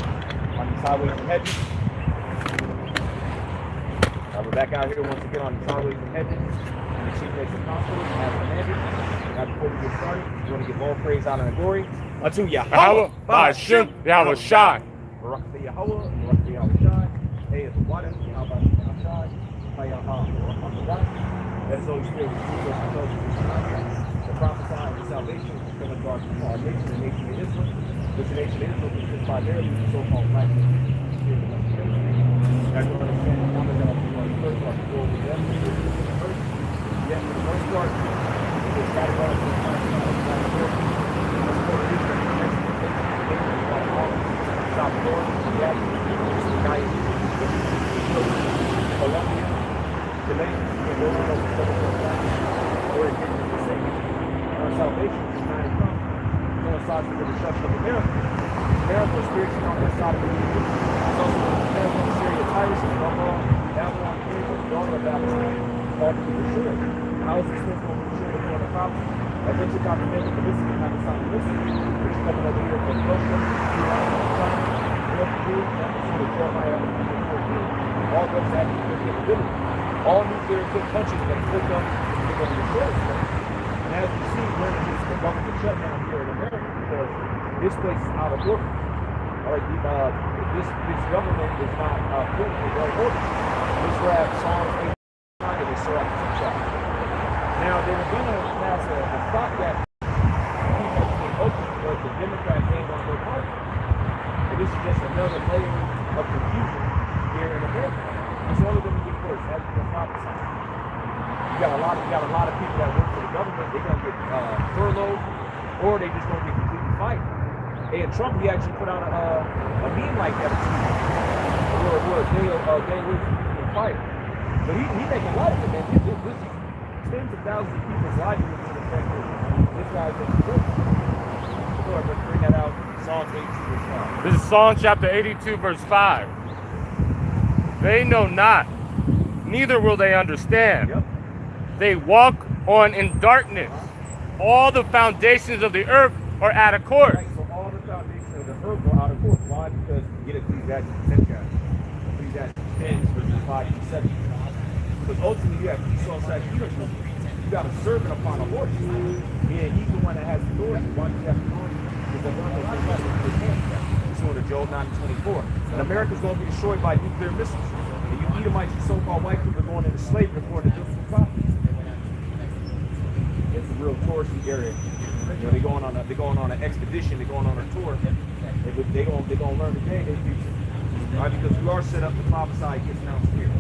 here on these highways and hedges. We're back out here once again on these highways and hedges. And the chief makes a conference and has commanded. Now before we get started, we want to give all praise, honor, and glory unto Yahweh, Ba'ashem, Yahweh Shai. Barak Yahweh, Barak Yahweh Shai. Hey, it's the water, Yahweh Shai. That is Holy Spirit, the prophesy of the salvation is coming to our nation, the nation of Israel, which the nation of Israel is primarily the so-called black nation. That's what I'm saying. I'm going to first part to go over them. Yet, for the most part, it's got to go to the South Florida, Colombia, Jamaica, our salvation is not from coincides with the destruction of America. America is spiritually on the side of the Union. It's also America, Syria, Tyrus, and Babylon, Israel, daughter of Babylon, called to be destroyed. How is this thing going to be destroyed before the prophecy? That Richard Dr. David, the Mystic, and the Son of Mystic, which is coming over here from Russia, Iran, China, North Korea, and the Jeremiah, all those that have capability. All nuclear countries are going to click up and they're going to destroy us. And as you see, we're in this government shutdown here in America because this place is out of order. All right, this government is not politically well ordered. This grab Psalms 8 and they saw the chapter. Now, they were going to pass a stopgap being open, but the Democrats ain't on their party. And this is just another layer of confusion here in America. It's only going to get worse as we can prophesy. You got a lot of people that work for the government. They're going to get furloughed, or they just going to get completely fired. And Trump, he actually put out a meme like that, where a day away from being fired. But he making a lot of it, man. This is tens of thousands of people's livelihoods in effect. This guy's just good. So let's bring that out. Psalm 82 verse 5. This is Psalm chapter 82 verse 5. They know not, neither will they understand. Yep. They walk on in darkness. All the foundations of the earth are out of course. Right, so all the foundations of the earth are out of course. Why? Because you get Ecclesiastes 10 chapter. Ecclesiastes 10 verses 5 and 7. Because ultimately you have Esau / Edom. You got a servant upon a horse. Yeah, he's the one that has authority. Why do you have authority? Because the one that's in his hand. It's one of Joel 9:24. And America's going to be destroyed by nuclear missiles. And you Edomites, you so-called white people, are going into slavery according to different prophets. It's a real touristy area. You know, they're going on an expedition. They're going on a tour. They're going to learn the day their future. All right, because we are set up to prophesy against Mount Spear.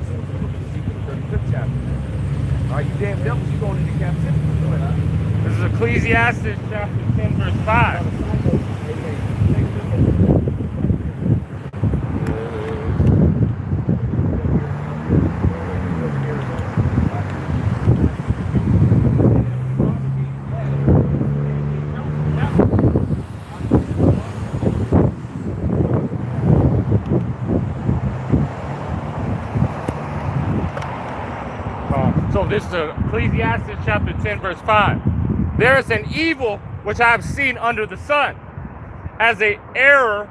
So we're going to look at Ezekiel 35th chapter. All right, you damn devils, you going into captivity. This is Ecclesiastes chapter 10 verse 5. So this is Ecclesiastes chapter 10 verse 5. There is an evil which I have seen under the sun, as an error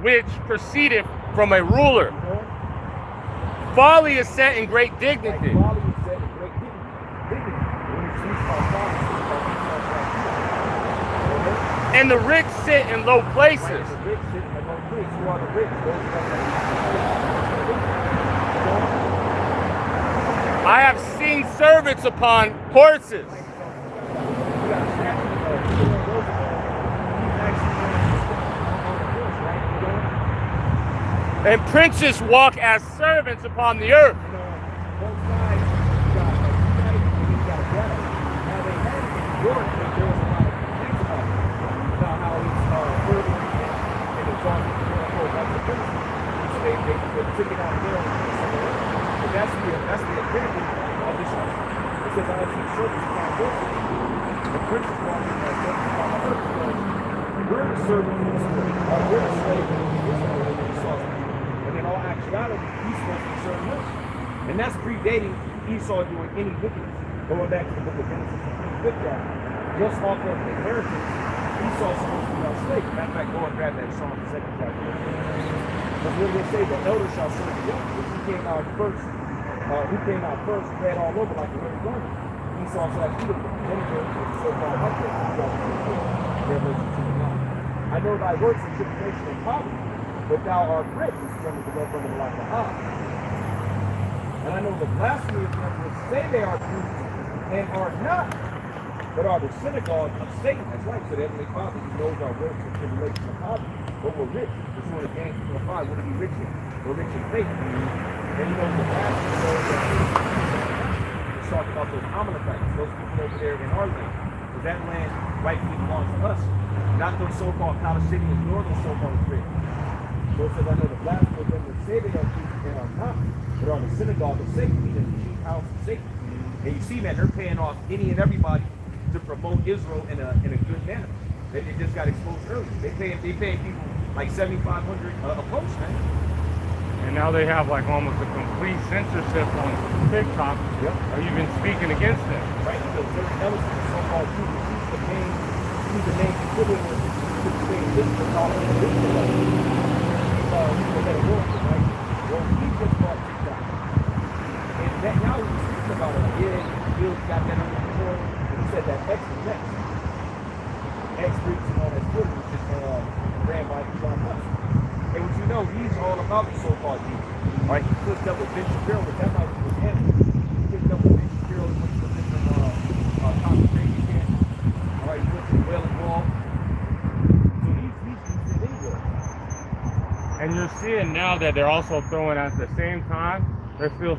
which proceedeth from a ruler. Folly is set in great dignity. And the rich sit in low places. I have seen servants upon horses. And princes walk as servants upon the earth. That's the epitome of this one. It says, I have seen servants upon horses. The princes walking as servants upon the earth. We're the servants of this world. We're the slaves of this world. And in all actuality, he's supposed to serve us. And that's predating Esau doing any wickedness. Going back to the book of Genesis, the 25th chapter, just off of the inheritance Esau's supposed to be our slave. Matter of fact, go and grab that Psalm, the second chapter. Because what do they say? The elder shall serve the younger. If he came out first, had all over like a very garment. Esau shall eat of them. Then he goes to the so-called upward. I know thy works in tribulation and poverty, but thou art rich, from the beloved of like a high. And I know the blasphemy of them which say they are Jews and are not, but are the synagogue of Satan. That's right. So the Heavenly Father, He knows our works in tribulation and poverty, but we're rich. This one of James 4:5. What are we rich in? We're rich in faith. And He knows the blasphemy of those that He's talking about those Amalekites, those people over there in our land. Because that land rightfully belongs to us. Not those so-called Palestinians, nor those so-called Israelis. So it says, I know the blasphemy of them that say they are Jews and are not, but are the synagogue of Satan, meaning the chief house of Satan. And you see, man, they're paying off any and everybody to promote Israel in a good manner. They just got exposed earlier. They paying people like $7,500 a post, man. And now they have like almost a complete censorship on TikTok. Yep. Or even speaking against them. Right, because Jerry Ellis is a so-called Jew. He's the main contributor to the same district all over this world. He's a better worker, right? Well, he just bought TikTok. And that now he's speaking about it. Yeah, Bill got that under control. And he said that X is next. X reads on his Twitter, which is ran by John Huss. And what you know, he's all about the so-called Jews. Right? He hooked up with Ben Shapiro, but that might be his enemy. He hooked up with Ben Shapiro, he went to the different concentration camps. All right, he went to the Wailing Wall. So he's anywhere. And you're seeing now that they're also throwing at the same time, they're still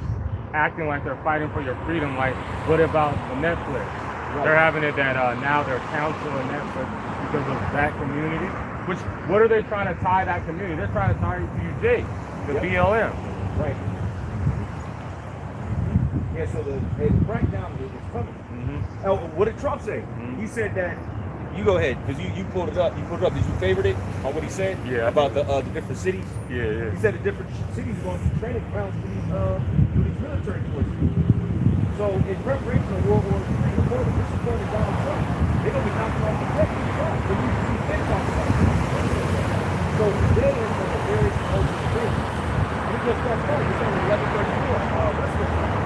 acting like they're fighting for your freedom. Like, what about the Netflix? Right. They're having it that now they're counseling Netflix because of that community. Which, what are they trying to tie that community? They're trying to tie it to you, Jake, the BLM. Right. Yeah, so the crackdown is coming. Mm-hmm. Oh, what did Trump say? Mm-hmm. He said that, you go ahead, because you pulled it up. You pulled it up. Did you favorite it on what he said? Yeah. About the different cities? Yeah. He said the different cities are going to training grounds for these military forces. So in preparation of World War III, according to Donald Trump, they're going to be knocking off the deck. So you think about that. So today is a very emotional thing. And it just got started. It's only 11:34. Wrestling time.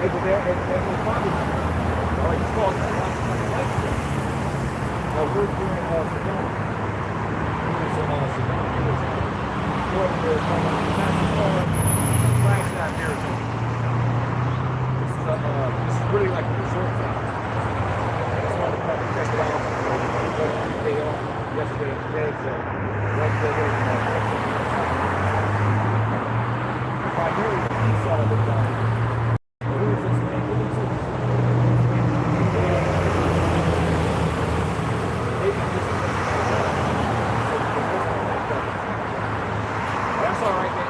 They were there at the father's house. All right, he's called the lights. We're doing Sedona. Flagstaff, Arizona. This is really like a resort town. I just wanted to come and check it out. Day off yesterday and today, so right there. Primarily, he saw the guy. Who is this man? That's all right, man.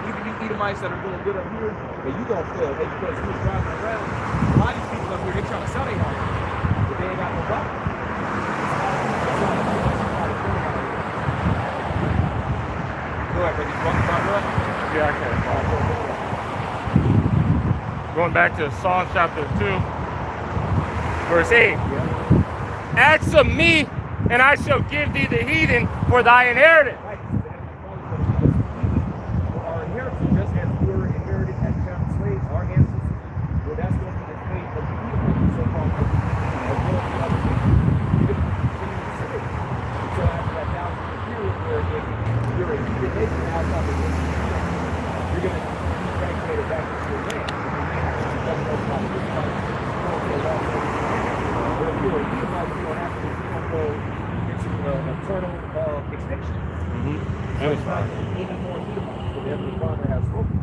Even you Edomites that are doing good up here, and you don't feel it because you're driving around. A lot of these people up here, they're trying to sell their house, but they ain't got no money. Go ahead, baby. You want to talk about it? Yeah, I can. Going back to Psalm chapter 2, verse 8. Yeah. Ask of me, and I shall give thee the heathen for thy inheritance. Our inheritance, just as we were inherited as child slaves, our ancestors, well, that's going to be the fate of the Edomites, so-called of so after that 1,000-year period where if you're a heathen nation outside the nation, you're going to be translated back into your land. But if you're a Edomite, you don't have to, you don't go into eternal extinction. So it's not any more Edomites, but the Heavenly Father has spoken.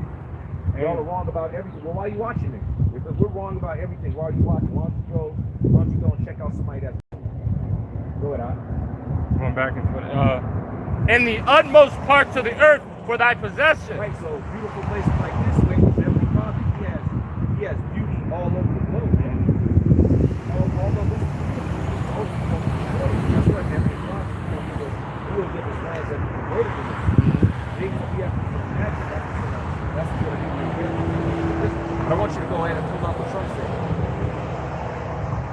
And y'all are wrong about everything. Well, why are you watching it? Because we're wrong about everything. Why are you watching? Why don't you go and check out somebody that's go ahead, Going back into it. In the utmost parts of the earth for thy possession. Right, so beautiful places like this way, the Heavenly Father, he has beauty all over the globe, man. All over this. That's right, Heavenly Father, he will give us lands that we can go to this. Things that we have to imagine, that's what it is. But I want you to go ahead and pull out what Trump said.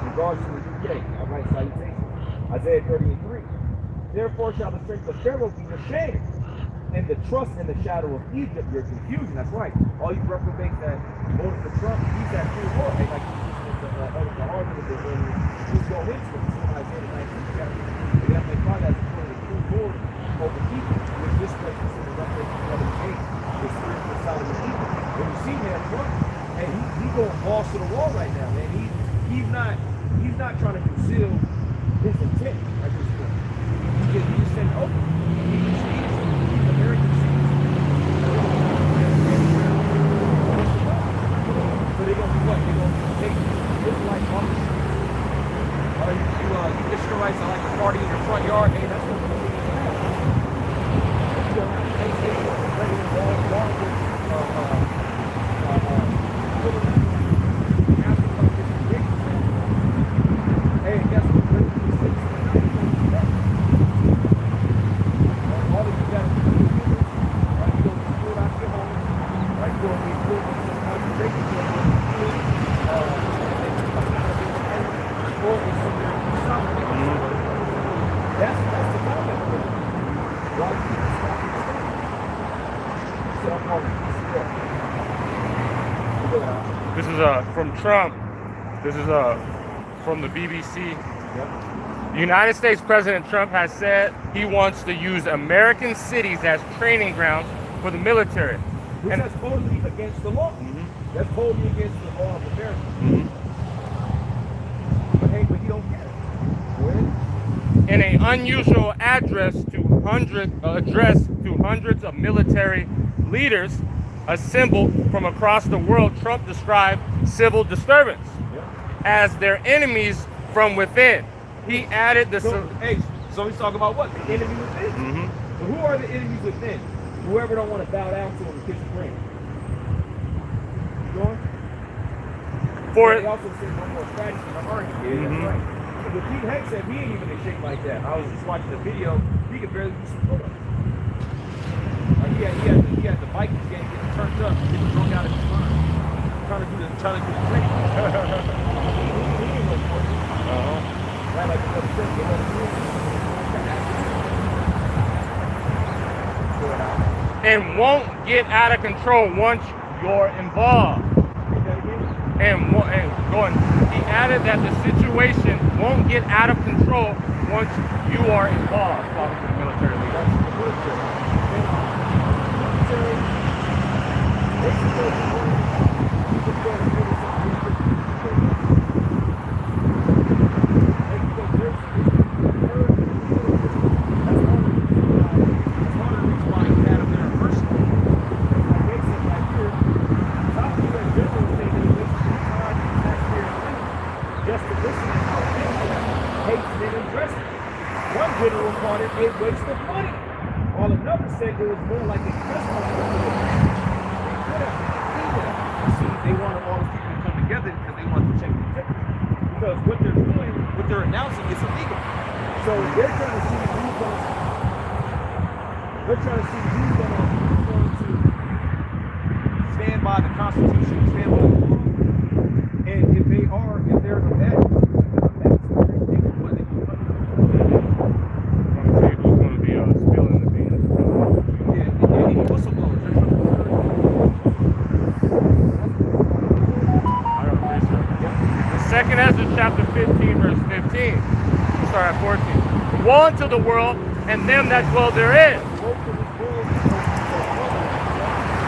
In regards to the UK, all right, salutations. Isaiah 30:3. Therefore shall the strength of Pharaoh be your shame, and the trust in the shadow of Egypt your confusion. That's right. All you reprobates that voted for Trump, he's that true Lord. Hey, like you listening to the argument that earlier, he's going into it. It's in Isaiah 19 chapter. They have to find that as the true Lord over people, which this place is in the Revelation 11:8, the spirit of the side of Egypt. When you see him Trump, and he going balls to the wall right now, man. He's not trying to conceal his intent at this point. He's saying, oh, he's American citizens. So they're gonna be what? They're gonna take Israelites off the streets. You Israelites are like a party in your front yard. Hey, that's what we're doing now. You don't have to take regular hey, guess what? All that you got to do is, right, you don't pull out your home, right, you don't need food, sometimes you take it to a food, or it's somewhere solid. That's the comment. Why do you stop and stay? So I'm calling This is from Trump. This is from the BBC. Yep. The United States President Trump has said he wants to use American cities as training grounds for the military. Which is totally against the law. That's totally against the law of America. But hey, but he don't care. In an unusual address to hundreds of military leaders assembled from across the world, Trump described civil disturbance as their enemies from within. He added the... So he's talking about what? The enemy within? So who are the enemies within? Whoever don't want to bow down to him and kiss his ring. You going? He also said no more strategy in the argument. That's right. But Pete Heck said he ain't even in shape like that. I was just watching the video. He could barely do some pull-ups. He had the Vikings game getting turned up. He was drunk out of his mind. Trying to do the trick. He ain't no sport. Right, like the trick. And won't get out of control once you're involved. He added that the situation won't get out of control once you are involved. Talking to the military leaders. A waste of money. While another said it was more like a Christmas. See, they wanted all these people to come together because they want to check the ticket. Because what they're doing, what they're announcing is illegal. So they're trying to see who's going to stand by the Constitution, stand by the law. And if they're the bad, Second Ezra chapter 15, verse 15. Start at 14. Woe unto the world and them that dwell therein.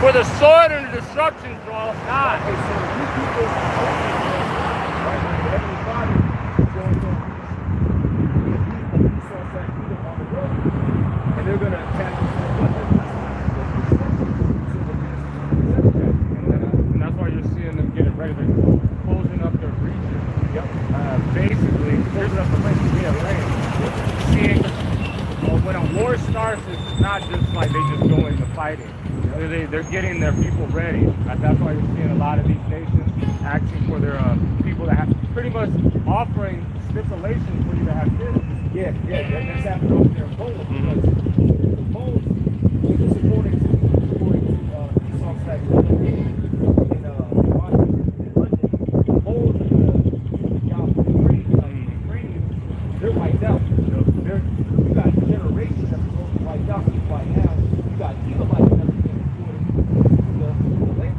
For the sword and the destruction draweth nigh. And they're going to attack us. And that's why you're seeing them getting ready. They're closing up their region. Basically, closing up the place to be a land. Seeing when a war starts, it's not just like they just go into fighting. They're getting their people ready. That's why you're seeing a lot of these nations asking for their people to have pretty much offering stipulations for you to have kids. That's happening over there in Poland. Because the Poles, just according to Esau's side in Washington, the Poles and the Ukrainians, they're wiped out. got Edomites that came before the land.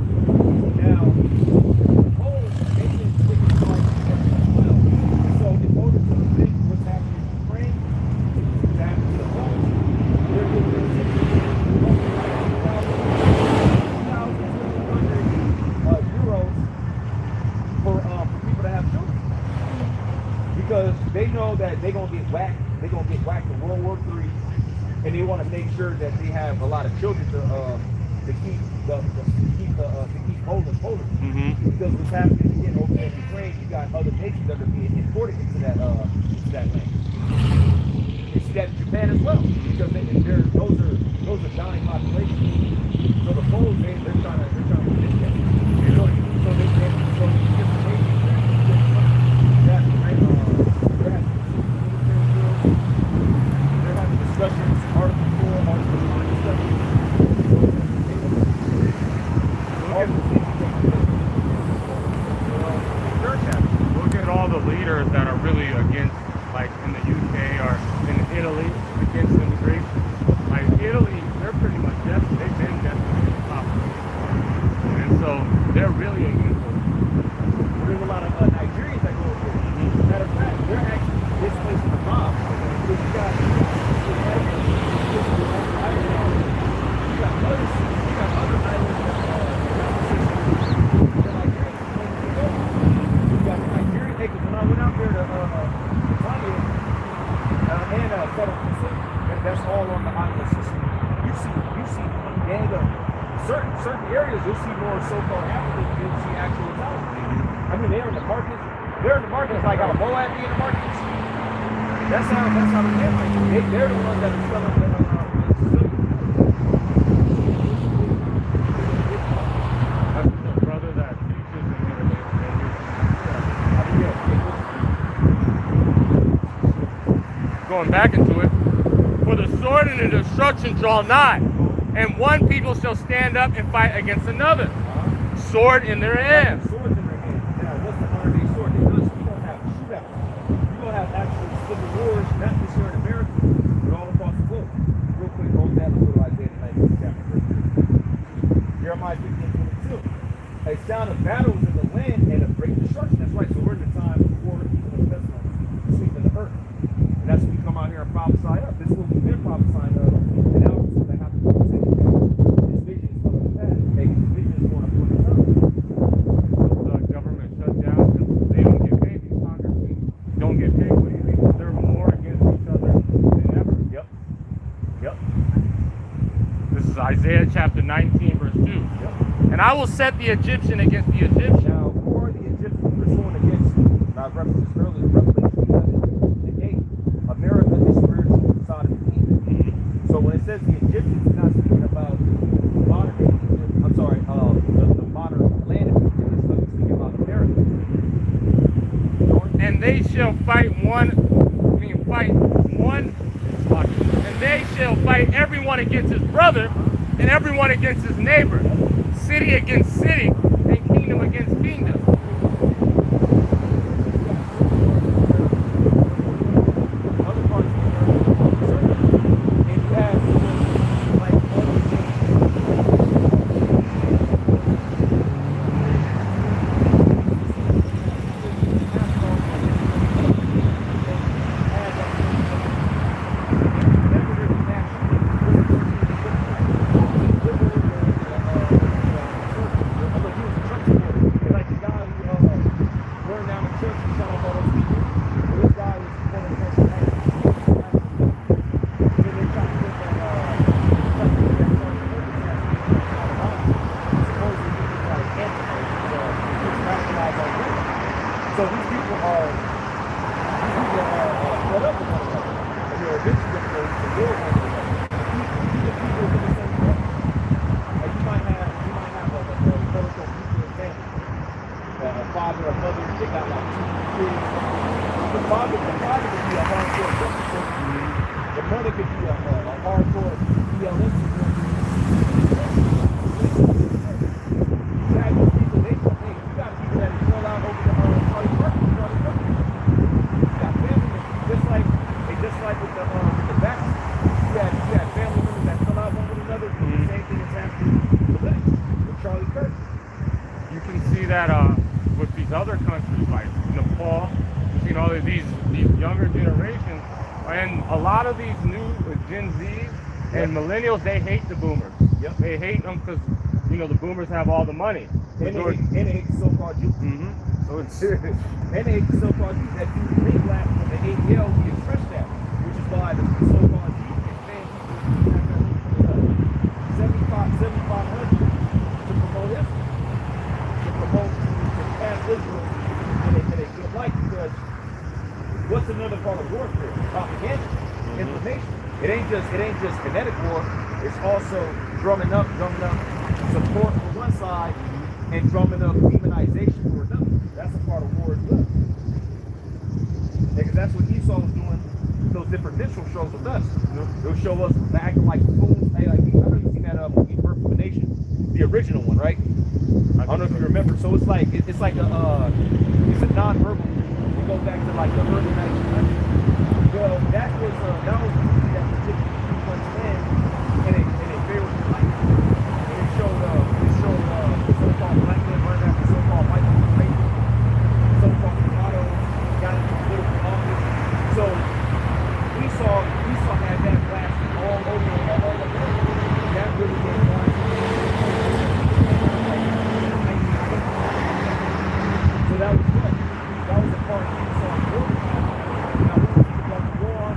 Now, the Poles, they didn't take it like as well. And so in order to predict what's happening in Ukraine, what's happening to the Poles, they're giving them 2,200 euros for people to have children. Because they know that they're gonna get whacked. They're gonna get whacked in World War III, and they want to make sure that they have a lot of children to keep Poland. Mm-hmm. Because what's happening again over there in Ukraine, you got other nations that are being imported into that land. You see that in Japan as well, because those are dying populations. So the Poles, they're trying to predict that. So they different nations that they're having discussions, Article 4, Article 9 discussions. Look at all the leaders that are really against, like in the UK or in Italy, against immigration. Like Italy, they're pretty much desperate. They've been desperate in the population. And so they're really against it. There's a lot of Nigerians that go over there. Matter of fact, they're actually displacing the mob. Because you got other islands that because when I went out there to Italia and Sedona Arizona, and that's all on the island of Sicily. You see, gang of certain areas you'll see more so-called Africans than you'll see actual Italians. I mean, they're in the markets. They're in the markets like how Moab be in the markets. That's how the men like. They're the ones that are selling the Sicilian. That's the brother that teaches in Italy. Going back into it, for the sword and the destruction draw nigh, and one people shall stand up and fight against another, sword in their hand. Swords in their hand. Now, what's the modern day sword? You're gonna have shootouts. You're gonna have actual civil wars, not just here in America, but all across the globe. Real quick, hold that to Isaiah 19 chapter 13. Jeremiah 15:22. A sound of battles in the land and of great destruction. That's right. So we're in the time of war, even of pestilence, sleep in the earth. And that's when we come out here and prophesy up. This is what we've been prophesying of. And now it's going to happen to the city. This vision is coming to pass. Hey, this vision is going to put it up. The government shut down because they don't get paid. These congressmen don't get paid. What do you think? They're more against each other than ever. Yep. This is Isaiah chapter 19, verse 2. Yep. And I will set the Egyptian against the Egyptian. Now, who are the Egyptians pursuing against? Now, I've referenced this earlier, Revelation 11 and 8. America is spiritual Sodom and Egypt. So when it says the Egyptians, it's not speaking about modern day Egypt. I'm sorry, the modern land of Egypt. It's speaking about America. And they shall fight and they shall fight everyone against his brother and everyone against his neighbor, city against city, and kingdom against kingdom. Other parts of the earth, and you have like all these things. know, these younger generations, and a lot of these new Gen Zs and millennials, they hate the boomers. Yep. They hate them because, you know, the boomers have all the money. And they hate the so-called youth. So it's And they hate the so-called youth. That youth big black from the ADL, we express that, which is why the so-called youth is paying people $7,500 to promote this, to promote to pass Israel in a good light. Because what's another part of warfare? Propaganda, information. It ain't just kinetic war. It's also drumming up support for one side and drumming up demonization for another. That's a part of war as well. Because that's what Esau was doing. Those different minstrel shows with us. They'll show us acting like fools. Hey, like, I know you've seen that movie Birth of a Nation, the original one, right? I don't know if you remember. So it's like it's like it's a non-verbal. We go back to like the early 1900s. Well, that was a movie that was just understand in a very light. And it showed the so-called black men running after so-called white people, right? So-called mulattoes got into political office. So Esau had that blasted all over the world. That really didn't want to. So that was good. That was a part of Esau's work. Now we got the war.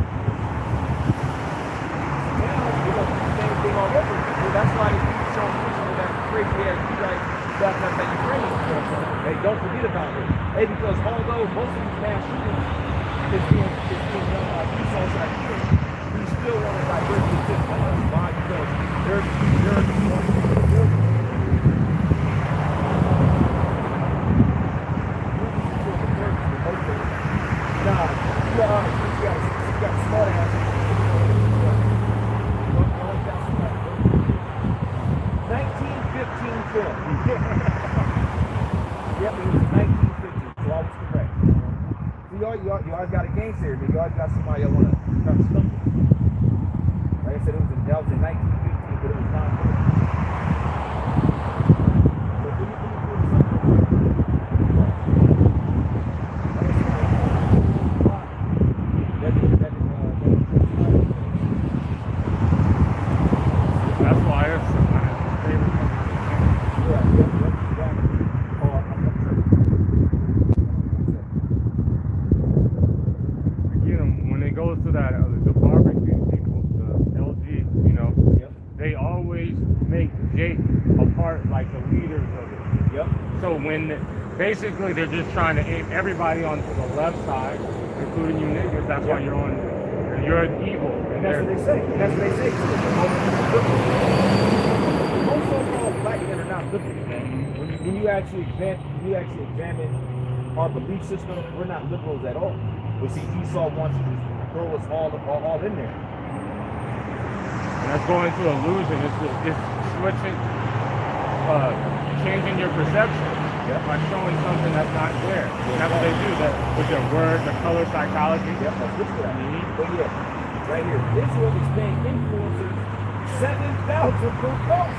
Now we got the same thing all over. So that's why they keep showing pictures of that crazy ass you guys backing up that Ukrainian stuff. Hey, don't forget about it. Hey, because although most of these mass shootings is being done by Esau's side here, we still want to divert the attention from us. Why? Because there's one Nah, you got smart ass. 1915 film. Yep, it was 1915, so I was correct. So you always got a gangster, but you always got somebody that want to try to stump you. Like I said, that was in 1915, but it was not good. that's why it's my favorite. Again, when it goes to that the barbecue people, the LG, you know, they always make Jake a part, like the leaders of it. Yep. So when basically they're just trying to aim everybody onto the left side, including you niggas. That's why you're evil. And that's what they say. That's what they say. Most so-called black men are not liberals, man. When you actually examine our belief system, we're not liberals at all. But see, Esau wants to throw us all in there. And that's going to illusion. It's switching, changing your perception by showing something that's not there. That's what they do. That with their word, the color psychology. Yep, that's what that means. But yeah, right here, Israel is paying influencers $7,000 per post.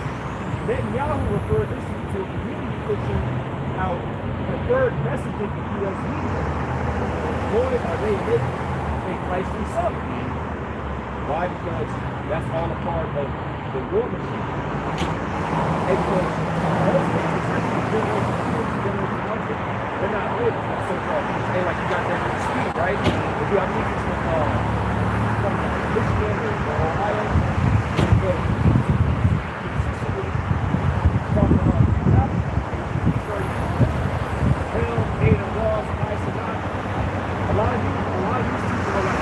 Netanyahu referred this to a community pushing out preferred messaging to U.S. media. Boy, are they making a pricey sum. Why? Because that's all a part of the war machine. And because most they're not with so-called, hey, like you got that new speed, right? If you have niggas from Michigan or Ohio, but consistently talking about Hell, Ada, Ross, Ice, and I. A lot of these people are like,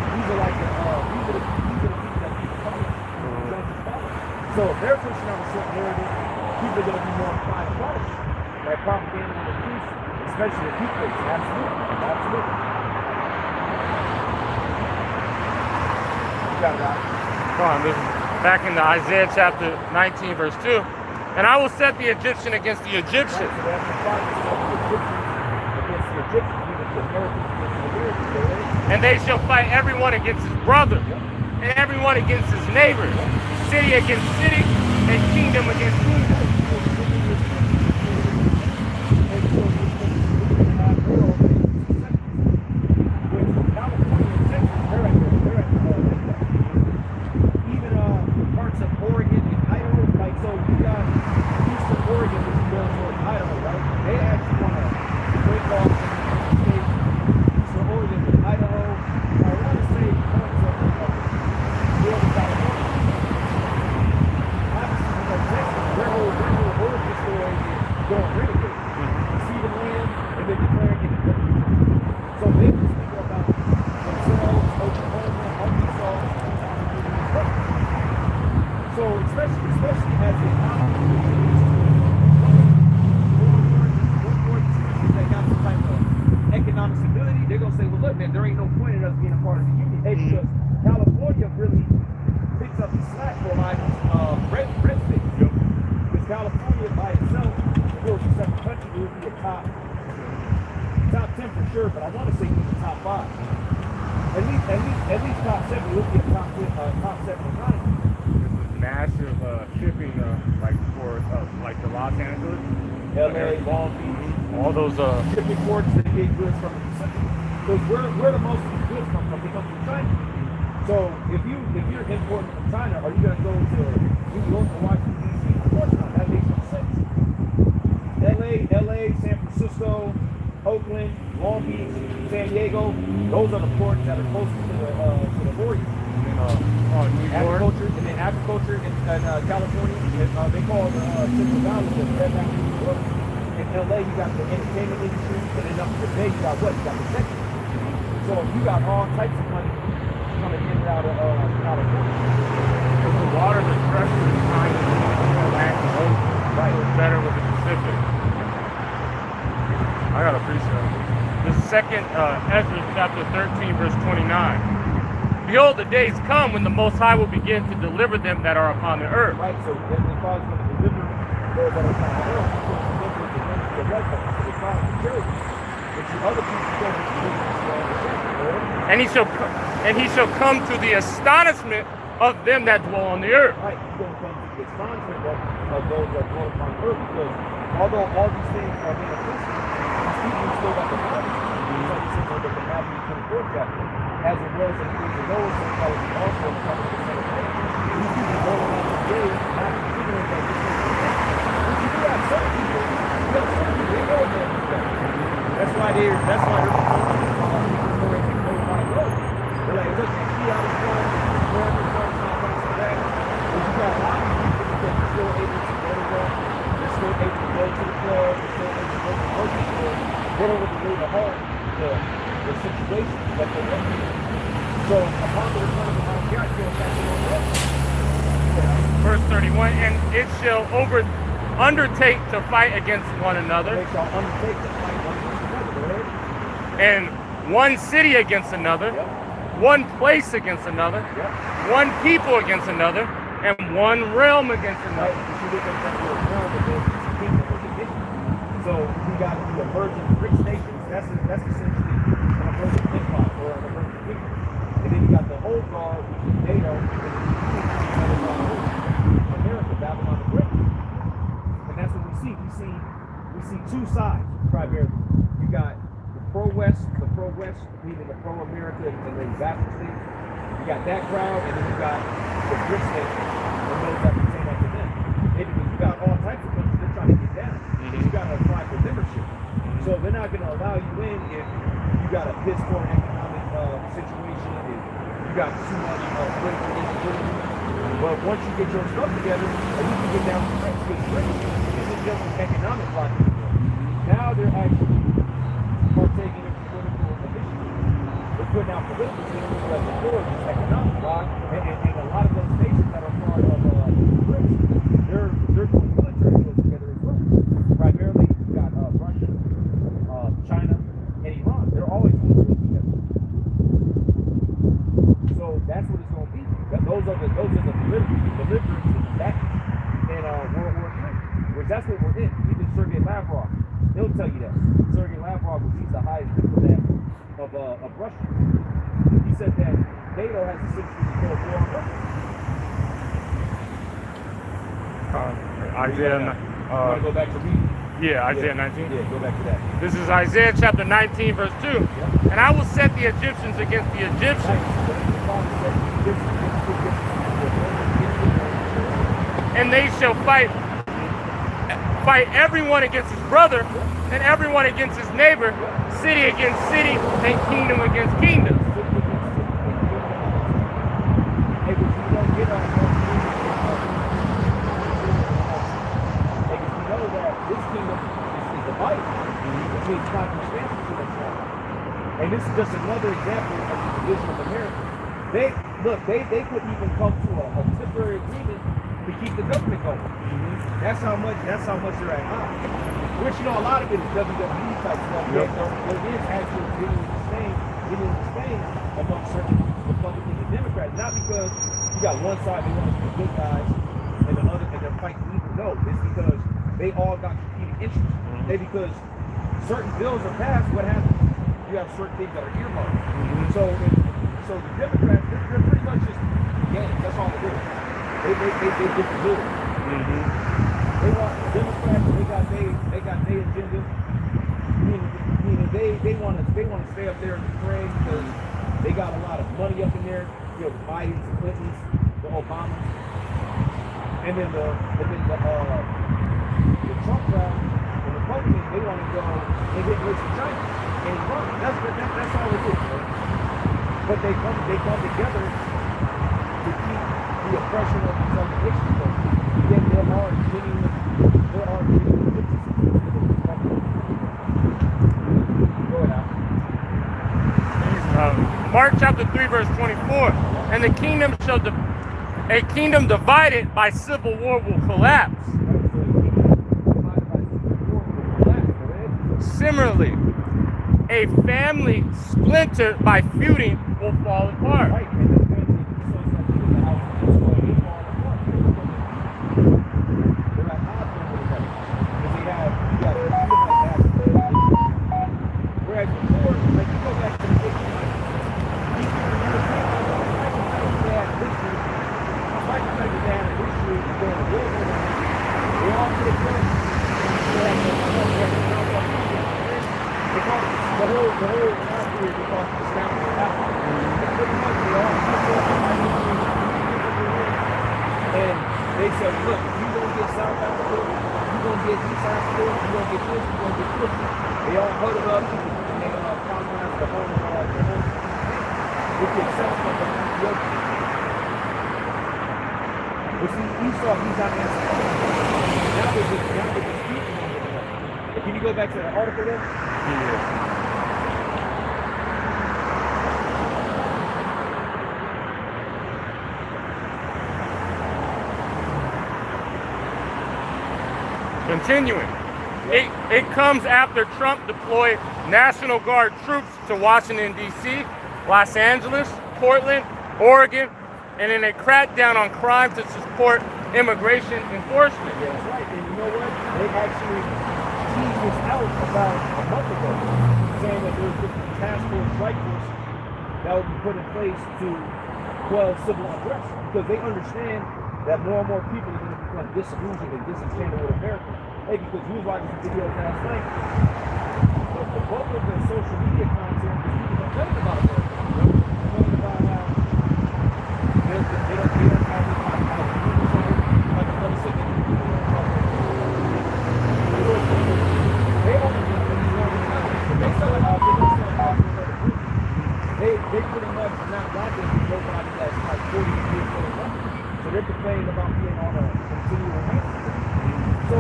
these are like the people that people follow. So if they're pushing out a certain narrative, people are going to be more inclined to follow. Like propaganda and abuse, especially the people. Absolutely. Absolutely. You got it out. Come on, this is back in the Isaiah chapter 19, verse 2. And I will set the Egyptian against the Egyptian. Right, so that's the fight against the Egyptians, the Americans against the Americans. And they shall fight everyone against his brother, and everyone against his neighbor, city against city, and kingdom against kingdom. especially as the economy that got some type of economic stability, they're gonna say, well, look, man, there ain't no point in us being a part of the union. Hey, because California really picks up the slack for a lot of red states. Because California by itself, if it was a separate country, it would be a top 10 for sure, but I want to say even top 5. At least top 7. It would be a top 7 economy. This is massive shipping, like for like the Los Angeles, LA, Long Beach, all those shipping ports that get goods from the Pacific. Because where the most of these goods come from? They come from China. So if you're importing from China, are you going to go to New York or Washington D.C.? Of course not. That makes no sense. LA, San Francisco, Oakland, Long Beach, San Diego, those are the ports that are closest to the orient. New York. Agriculture in California, they call the Central Valley the Red Mountain New York. In LA, you got the entertainment industry, and then up to the bay, you got what? You got the sector. So you got all types of money coming in and out of California. Because the water, the pressure is kind of Atlantic Ocean. Right. It's better with the Pacific. I got to appreciate it. The second Ezra chapter 13, verse 29. Behold, the days come when the Most High will begin to deliver them that are upon the earth. Right, so the Father's going to deliver those that are upon the earth. He's going to deliver the red ones, so the Father will carry them. But the other people don't deliver the And he shall come to the astonishment of them that dwell on the earth. Right, he's going to come to the astonishment of those that dwell upon the earth, because although all these things are manifested, these people still got the body. Like you said, in the Matthew 24th chapter, as it was in the days of Noah, so shall it be also in the same day. These people go around the day, not considering that this is the day. But you do have certain people, they know that it's that. That's why they're more into know how to go. They're like, look, they see how it's going, where it's going, not so bad. But you got a lot of people that are still able to go to work, they're still able to go to the club, they're still able to go to the grocery store. They don't really leave at home the situation that they're in. So upon the return of the Mount God, you'll back to the world. Verse 31, and it shall undertake to fight against one another. They shall undertake to fight one against another, right? And one city against another, one place against another, one people against another, and one realm against another. So we got the emerging rich nations. That's essentially an emerging empire or an emerging kingdom. And then you got the old guard, which is NATO, America, Babylon the Great. And that's what we see. We see two sides primarily. You got the pro-West, meaning the pro-America and the Baptist states. You got that crowd, and then you got the rich states and those that pertain unto them. And you got all types of countries they're trying to get down. You got to apply for membership. So they're not going to allow you in if you got a piss poor economic situation, if you got too much political instability. But once you get your stuff together, at least you get down to the next rich. This is just an economic project. Now they're actually partaking in political initiative. They're putting out political systems that support this economic bloc, and a lot of those nations that are part of the BRICS, they're doing military deals together as well. Primarily, you got Russia, China, and Iran. They're always doing deals together. So that's what it's going to be. Those are the deliverance that in World War III. Which that's what we're in. Even Sergei Lavrov, he'll tell you that. Sergei Lavrov, he's the highest diplomat of Russia. He said that NATO has essentially declared war on Russia. Isaiah. You want to go back to reading? Yeah, Isaiah 19. Yeah, go back to that. This is Isaiah chapter 19, verse 2. Yeah. And I will set the Egyptians against the Egyptians, and they shall fight everyone against his brother, and everyone against his neighbor, city against city, and kingdom against kingdom. And this is just another example of the division of America. They could even come to a temporary agreement to keep the government going. That's how much they're at odds. Which, you know, a lot of it is WWE type stuff. There is actually getting disdain among certain Republicans and Democrats. Not because you got one side they want to be the good guys and the other and they're fighting evil. No, it's because they all got competing interests. Because certain bills are passed, what happens? You have certain things that are earmarked. So the Democrats, they're pretty much just games. That's all they do. They get the bill. They want Democrats. They got their agenda. Meaning they want to stay up there in the fray because they got a lot of money up in there. You know, the Bidens, the Clintons, the Obamas, and then the Trump crowd, the Republicans. They want to go and get rich from China and run. That's all it is. Right? But they come together to keep the oppression of these other nations going. Yet there are genuine differences. Go ahead. Mark chapter 3 verse 24. And the kingdom a kingdom divided by civil war will collapse. Similarly, a family splintered by feuding will fall apart. They said, look, you're going to get South Africa, you're going to get East Africa, you're going to get this, you're going to get this. They all huddled up and they colonized the whole with the exception of Ethiopia. But see, Esau, he's not answering. Now they're disputing on it. Can you go back to the article then? Yeah. Continuing, it comes after Trump deployed National Guard troops to Washington, D.C., Los Angeles, Portland, Oregon, and in a crackdown on crime to support immigration enforcement. Yeah, that's right. And you know what? They actually teased this out about a month ago, saying that there was this task force, strike force, that would be put in place to quell civil unrest, because they understand that more and more people are going to become disillusioned and disenchanted with America. Hey, because we was watching some videos last night, the bulk of the social media content is people complaining about America. Complaining about how they don't have this like the other city. They only do things one time. They sell it out, they pretty much not rocking with nobody that's like 40 years old. So they're complaining about being on a continual maintenance. So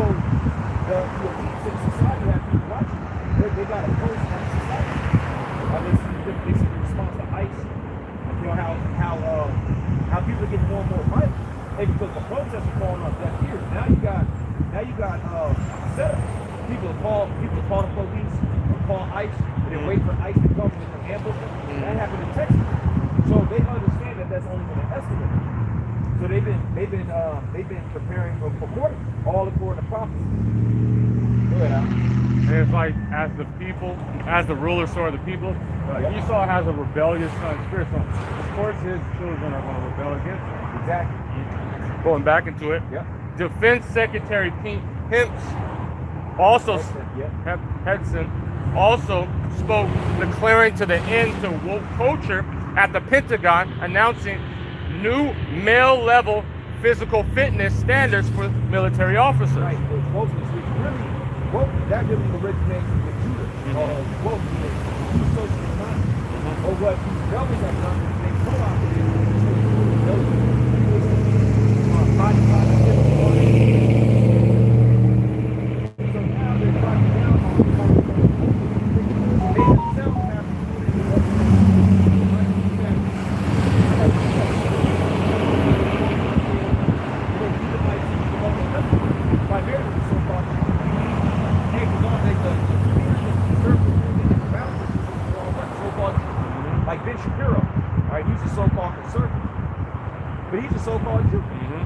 the elites in society have people watching. They got a pulse on society. They see the response to ICE. You know how people are getting more and more violent. Hey, because the protests are falling off deaf ears. Now you got setups. People call the police or call ICE and then wait for ICE to come and ambush them. That happened in Texas. So they understand that that's only going to escalate. So they've been preparing for quarters, all according to prophecy. Go ahead, Al. It's like as the ruler, so are the people. Esau has a rebellious spirit, so of course his children are going to rebel against him. Exactly. Going back into it. Yep. Defense Secretary Pete Hudson also spoke, declaring to the end to woke culture at the Pentagon, announcing new male-level physical fitness standards for military officers. Right, that really originates with Judah. Woke is socially minded. Or what these rebels have done is they co-opted body positivity. So now they're cracking down on they themselves have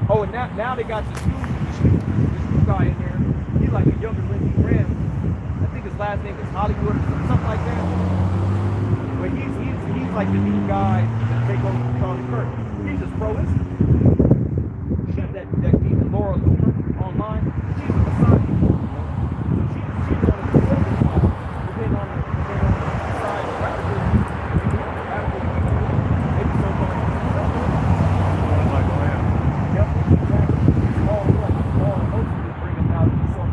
Oh, and now they got this new guy in there. He's like a younger Lindsey Graham. I think his last name is Hollywood or something like that. But he's like the new guy to take over from Charlie Kirk. He's just pro-Islam. Shut that demon Laura Loomer online. She's a Messiah. She's on the conservative side. But then on the side of radical people, maybe so-called conservative. Yep, exactly. All hopefully bringing out some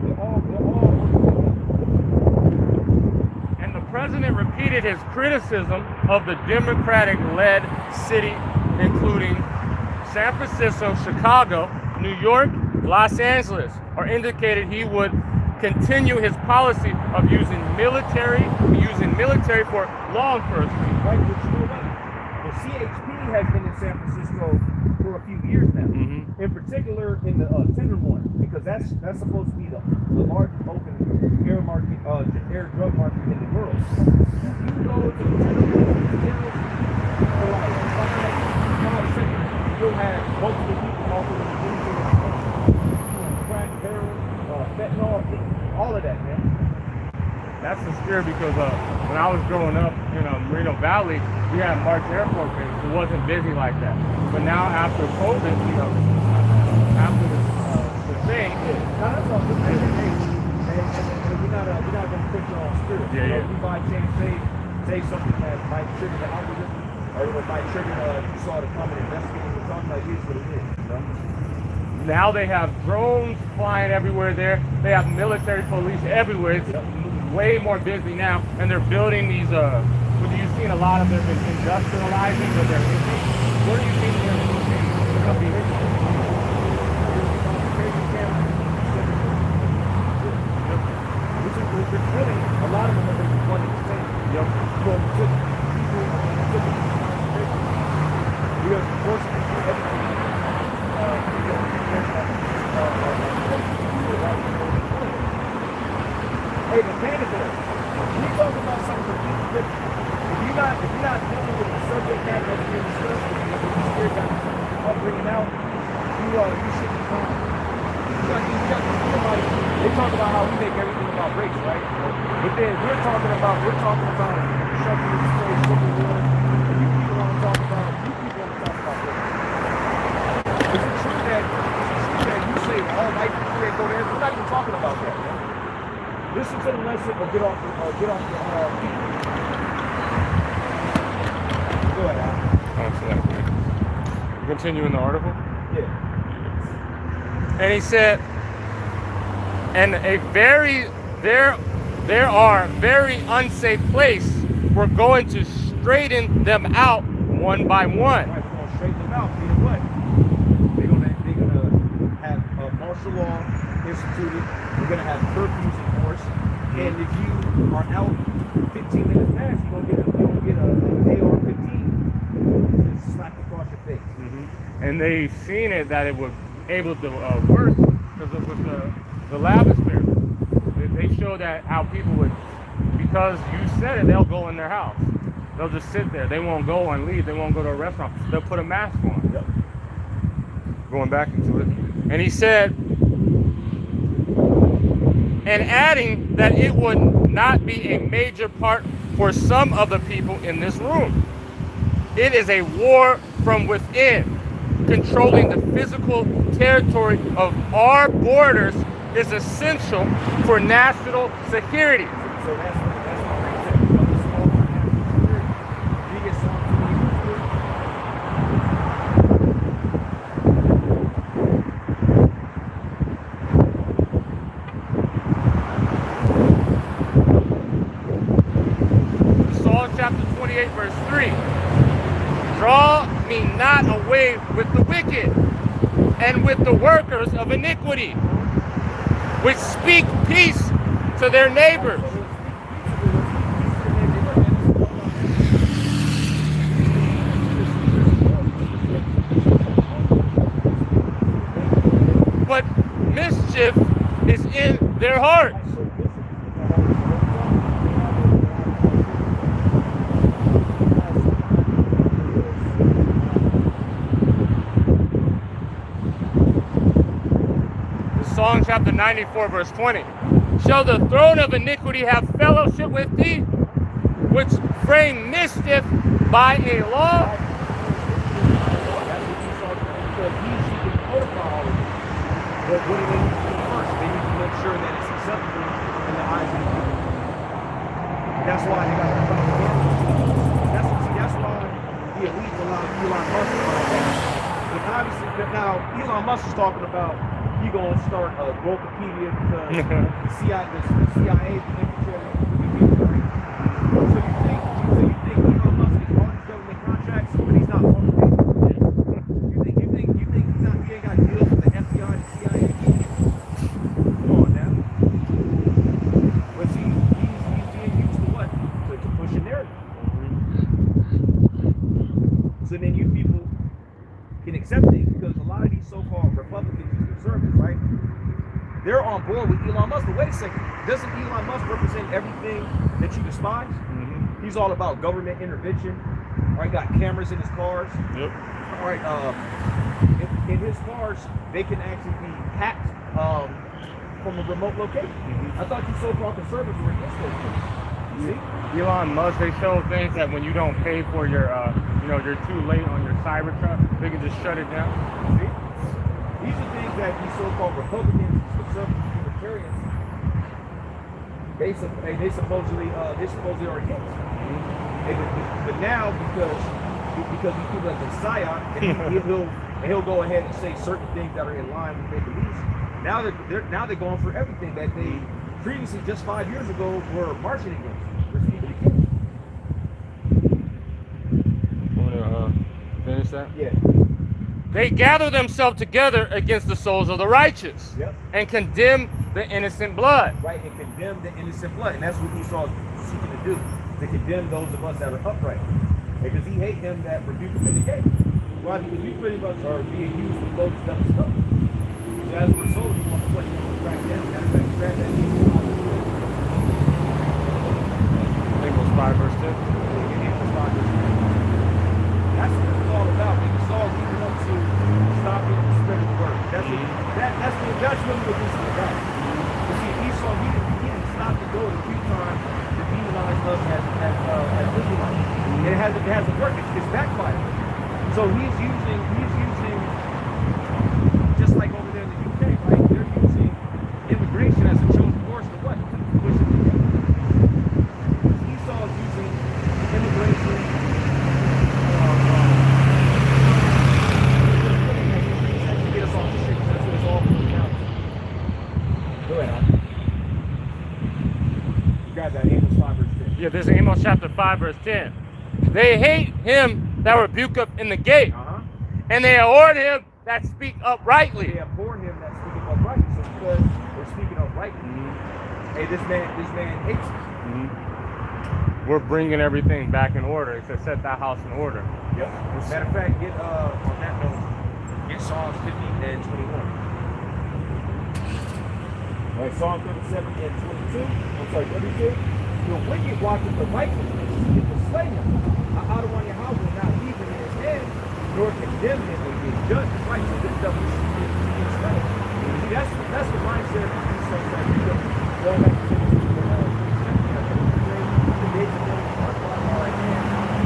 they're all And the president repeated his criticism of the Democratic-led city, including San Francisco, Chicago, New York, Los Angeles, or indicated he would continue his policy of using military for law enforcement. right, which you know what? The CHP has been in San Francisco for a few years now. Mm-hmm. In particular, in the Tenderloin, because that's supposed to be the largest open air market, air drug market in the world. You go to the Tenderloin, for like 5 seconds, you'll have multiple people offering crack, heroin, fentanyl, all of that, man. That's the scare because when I was growing up in Moreno Valley, we had March Airport base. It wasn't busy like that. But now after COVID, after the thing, Now that's all good. And we're not going to put you on spirit. Yeah, yeah. You might say something that might trigger the algorithm, or it might trigger you saw the comment investigating or something like this, what it is. You know? now they have drones flying everywhere there. They have military police everywhere. It's way more busy now, and they're building these. What you've seen a lot of them industrializing, but they're empty. What do you think they're moving? A lot of them have been one and the same. Yep. From people we are forcing everything. Hey, the Canada, we talk about something completely different. If you're not dealing with the subject matter that's being discussed, with the spirit that bringing out, you should be calm. They talk about how we make everything about race, right? But then we're talking about shoving this place, civil war, and you people want to talk about race. Is it true that you say all white people can't go there? We're not even talking about that, man. Listen to the lesson or get off your feet. Go ahead, Al. Continue in the article. Yeah. And he said, and there are very unsafe place. We're going to straighten them out one by one. Right, we're gonna straighten them out. Meaning what? They're gonna have martial law instituted. We're gonna have curfews enforced. And if you are out 15 minutes past, you're gonna get an AR-15 just slapped across your face. Mm-hmm. And they seen it that it was able to work because of with the lab experiment. They show that how people would, because you said it, they'll go in their house. They'll just sit there. They won't go and leave. They won't go to a restaurant. They'll put a mask on. Yep. Going back into it. And he said, and adding that it would not be a major part for some of the people in this room. It is a war from within. Controlling the physical territory of our borders is essential for national security. So that's what I said. It's all for national security. You get Psalm chapter 28, verse 3. Draw me not away with the wicked and with the workers of iniquity, which speak peace to their neighbors. But mischief is in their hearts. Psalm chapter 94, verse 20. Shall the throne of iniquity have fellowship with thee, which frame mischief by a law? That's what you saw, because he's seeking to codify all of this. But what do they need to do first? They need to make sure that it's acceptable in the eyes of the people. That's why they got to come together. That's why the elite allowed Elon Musk to buy that. But obviously, now Elon Musk is talking about he gonna start a Wikipedia because the CIA is infiltrating Wikipedia. So you think Elon Musk is all these government contracts, but he's not on the paper? You think he ain't got deals with the FBI and the CIA? Come on now. But see, he's being used to what? To push a narrative. So then you people can accept things, because a lot of these so-called Republicans and conservatives, right? They're on board with Elon Musk. But wait a second, doesn't Elon Musk represent everything that you despise? Mm-hmm. He's all about government intervention. All right, got cameras in his cars. Yep. All right, in his cars, they can actually be hacked from a remote location. Mm-hmm. I thought you so-called conservatives were against those things. See? Elon Musk, they show things that when you don't pay for your, you're too late on your Cybertruck, they can just shut it down. See? These are things that these so-called Republicans, conservative libertarians, they supposedly are against. Mm-hmm. But now, because these people have been psyop, he'll go ahead and say certain things that are in line with their beliefs. Now they're going for everything that they previously, just 5 years ago, were marching against. Finish that? Yeah. They gather themselves together against the souls of the righteous. Yep. And condemn the innocent blood. Right, and condemn the innocent blood. And that's what Esau is seeking to do, to condemn those of us that are upright. Because he hates them that rebuke him in the gate. Why? Because we pretty much are being used to load stuff and stuff. So as a result, you want to put track down, grab that. Amos 5 verse 10. Amos 5 verse 10. That's what it's all about. It's all leading up to stopping the spread of the word. That's really what this is about. You see, Esau, he didn't stop to go to 3 times to demonize us as Israelites. And it hasn't worked. It's backfired. So he's using, just like over there in the UK, right? They're using immigration as a chosen course to what? To push it together. Esau is using immigration to get us off the streets. That's what it's all about. Go ahead, you got that Amos 5 verse 10. Yeah, this is Amos chapter 5 verse 10. They hate him that rebuketh in the gate, and they abhor him that speak uprightly. They abhor him that speak uprightly. So because we're speaking uprightly, hey, this man hates us. We're bringing everything back in order. It says set that house in order. Yep. Matter of fact, get on that note, get Psalms 50 and 21. All right, Psalm 37 and 32. The wicked watcheth the righteousness, it will slay him. Out of one your house will not leave him in his hand, nor condemn him when he is judged. Right, so this devil is slayed. See, that's the mindset of these folks that we go back to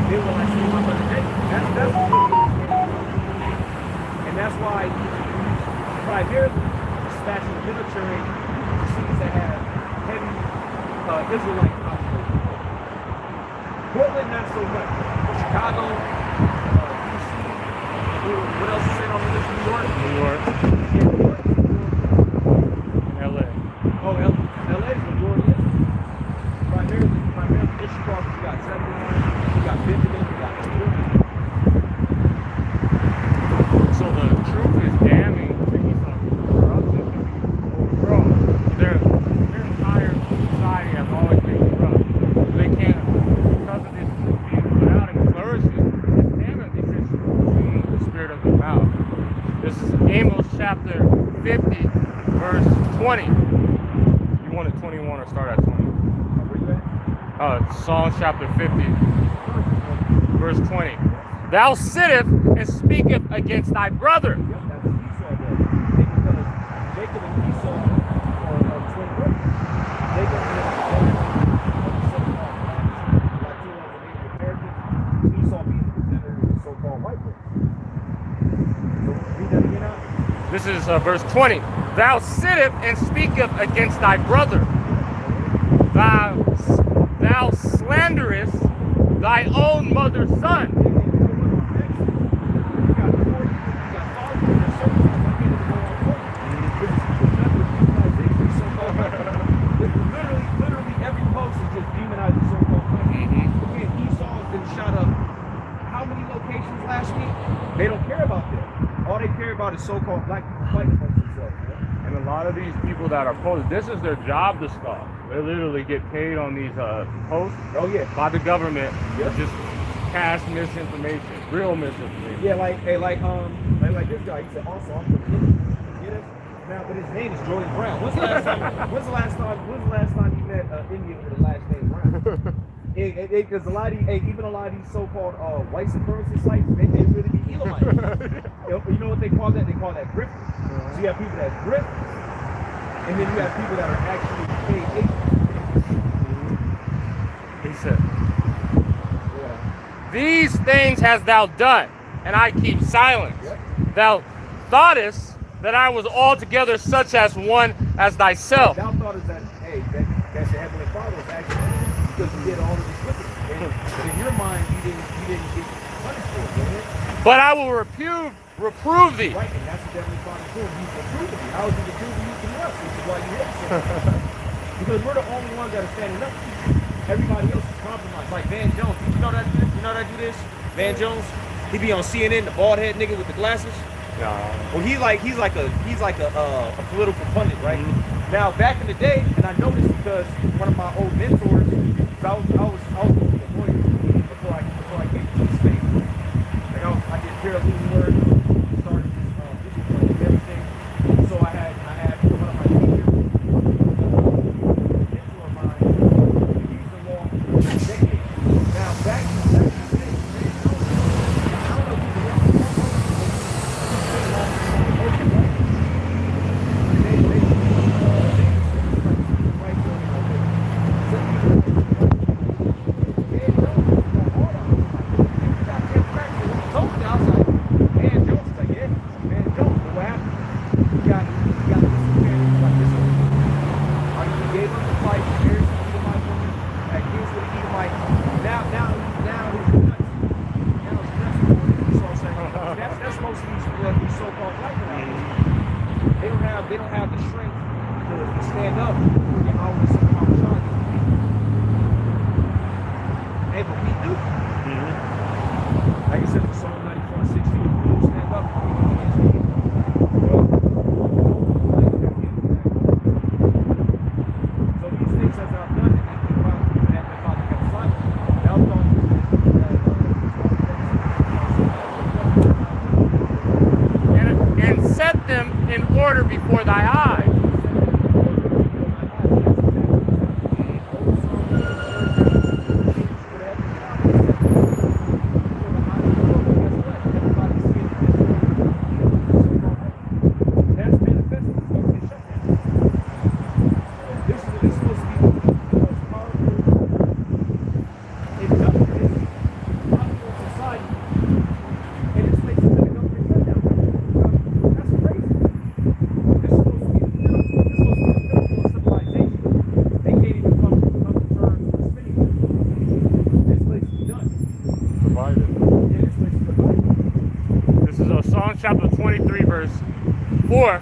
they will like see my brother Jacob. That's what it is. And that's why primarily dispatching the military to cities that have heavy Israelite population. Portland, not so much. Chicago, DC, what else is on the list? New York? New York. LA. Oh, LA is the majority. Primarily just across, you got Zebulon, you got Benjamin, you got Peter. So the truth is damning to Esau's corruption to be overthrown. Their entire society has always been corrupt. They can't, because of this truth being put out and flourishing, it's damning because it's the spirit of the mouth. This is Amos chapter 50, verse 20. You wanted 21 or start at 20? Psalm chapter 50, verse 20. Thou sittest and speaketh against thy brother. Yep, that's what Esau does. Because Jacob and Esau are twin brothers. Jacob is Latinos and Native Americans. Esau being the descendant of the so-called white race. So read that again out. This is verse 20. Thou sittest and speakest against thy brother. Thou slanderest thy own mother's son. Literally every post is just demonizing so-called black people. Again, Esau has been shot up how many locations last week? They don't care about that. All they care about is so-called black people fighting amongst themselves. And a lot of these people that are posted, this is their job to scoff. They literally get paid on these posts by the government to just cast misinformation, real misinformation. Yeah, like this guy. He said, also, I'm from India. Get it? Now, but his name is Jordan Brown. When's the last time you met Indian with the last name Brown? Because even a lot of these so-called white supremacist sites, they really be Elamites. You know what they call that? They call that grifters. So you have people that grift, and then you have people that are actually paid agents. He said, these things hast thou done, and I keep silence. Thou thoughtest that I was altogether such as one as thyself. Thou thoughtest that, that's the Heavenly Father was actually because you did all of this wickedness. But in your mind, you didn't get punished for it, didn't it? But I will reprove thee. Right, and that's what Heavenly Father is doing. He's reproving you. How is he reproving you to us? Which is why you hate us. Because we're the only ones that are standing up to you. Everybody else is compromised. Like Van Jones. You know that do this? Van Jones? He be on CNN, the bald head nigga with the glasses. No. Well, he's like a political pundit, right? Now, back in the day, and I know this because one of my old mentors, I was a lawyer before I came to the state. Like I did paralegal work, started this everything. So I had one of my teachers, mentor of mine, he's the law for decades. Now, back in the day, I don't know if he's they don't have the strength to stand up and always somehow shine. Hey, but we do. Like I said, for Psalm 94:16, we will stand up against the evil. So these things as I've done, and if I kept silent, thou and set them in order before thy eyes. Chapter 23, verse 4.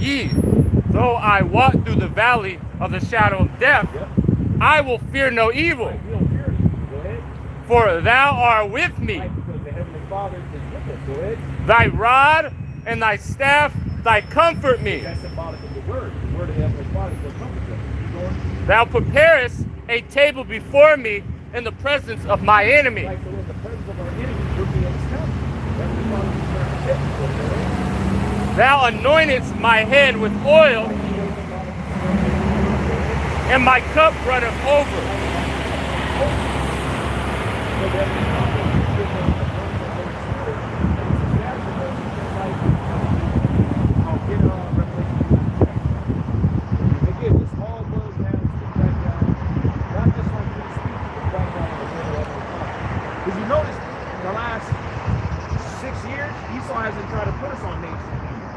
Ye, though I walk through the valley of the shadow of death, I will fear no evil. For thou art with me. Because the Heavenly Father is with us. Go ahead. Thy rod and thy staff, thy comfort me. That's symbolic of the word. The word of the Heavenly Father is what comforts us. Thou preparest a table before me in the presence of my enemy. Right, so in the presence of our enemy, we're being established. Thou anointest my head with oil, and my cup runneth over.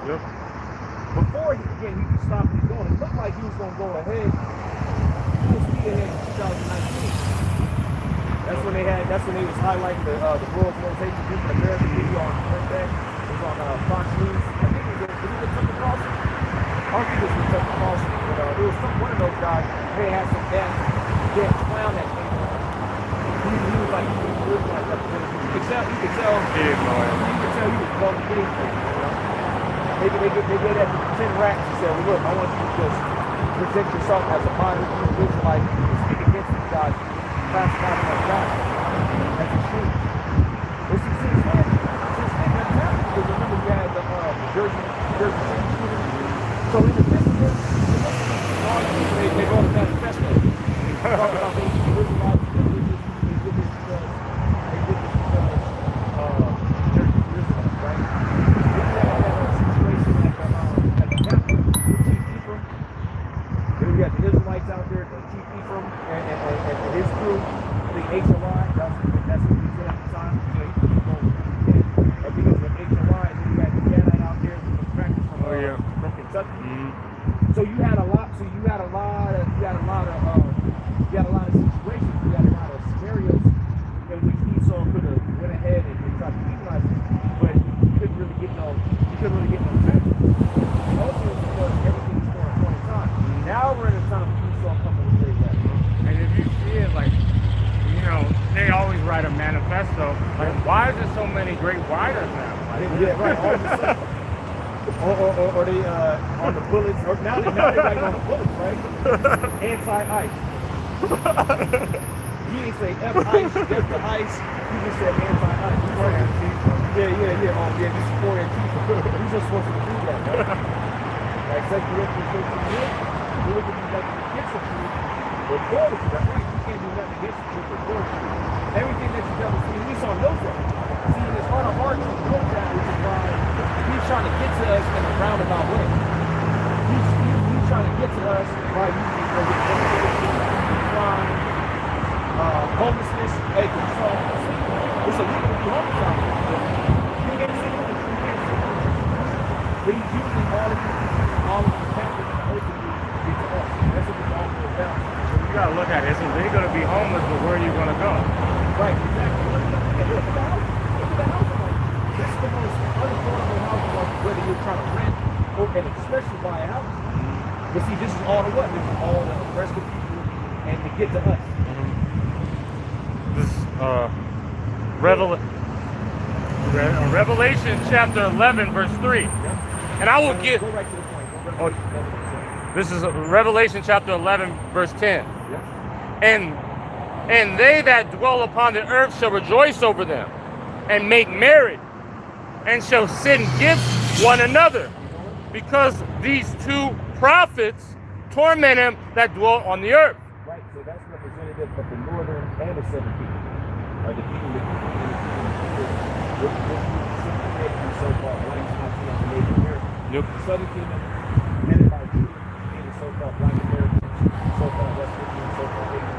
Yep. Before he could stop and going, it looked like he was going to go ahead. Full speed ahead in 2019. That's when they was highlighting the Royals rotation group in American video on Wednesday. It was on Fox News. I think it was Tucker Carlson. I don't think it was Tucker Carlson, but it was one of those guys. They had some dead clown that came on. He was like, you could tell he didn't know it. You could tell he was going to get anything, you know. They gave that 10 racks and said, well, look, I want you to just present yourself as a modern Israelite and speak against these guys, classify them as God. That's extreme. But see, since then, that's happened, because remember you had the Jersey City shooting. So in the midst of this, they go to manifesto. Talk about the Israelites, they did this because Jersey Israelites, right? Then you had that situation at the Capitol with Chief Ephraim. Then we got the Israelites out there, the Chief Ephraim and his crew, the HOI, that's what he said at the time. So he was going with I think it was the HOI, and then you had the Gadite out there with the practice from Kentucky. Mm-hmm. So you had a lot of situations, you had a lot of scenarios in which Esau could have went ahead and tried to demonize him, but you couldn't really get no traction. And also because everything's for a point in time. Now we're in a time of Esau coming with great rap. And if you see it, like, you know, they always write a manifesto. Like, why is there so many great writers now? Like, yeah, right. All of a sudden. Or they on the bullets, or now they write on the bullets, right? Anti-ice. He didn't say F-ice, F the ice. He just said anti-ice. Yeah. This is for Antifa. He's just supposed to do that, right? Like, Second Corinthians 13, you look at these like against the truth, but for the truth. That's right. You can't do nothing against the truth, but for the truth. Everything that you tell us, Esau knows that. See, it's hard to hard to know that, which is why he's trying to get to us in a roundabout way. He's trying to get to us by using crime, homelessness. Hey, so it's illegal to be homeless out there. You can't see it. But he's using all of the factors and hope to get to us. That's what it's all about. You gotta look at it. It's illegal to be homeless, but where are you gonna go? Right, exactly. Look at the house. This is the most unaffordable housing market, whether you're trying to rent or and especially buy a house. But see, this is all the what? This is all the rest of people and to get to us. This Revelation chapter 11, verse 3. And I will give. Go right to the point. This is Revelation chapter 11, verse 10. And they that dwell upon the earth shall rejoice over them, and make merry, and shall send gifts one another, because these two prophets torment him that dwell on the earth. Right, so that's representative of the northern and the southern kingdom. Or the kingdom that the so-called white Native Americans. Yep. The southern kingdom headed by Judah, and the so-called black Americans, so-called West Indians, so-called Asians.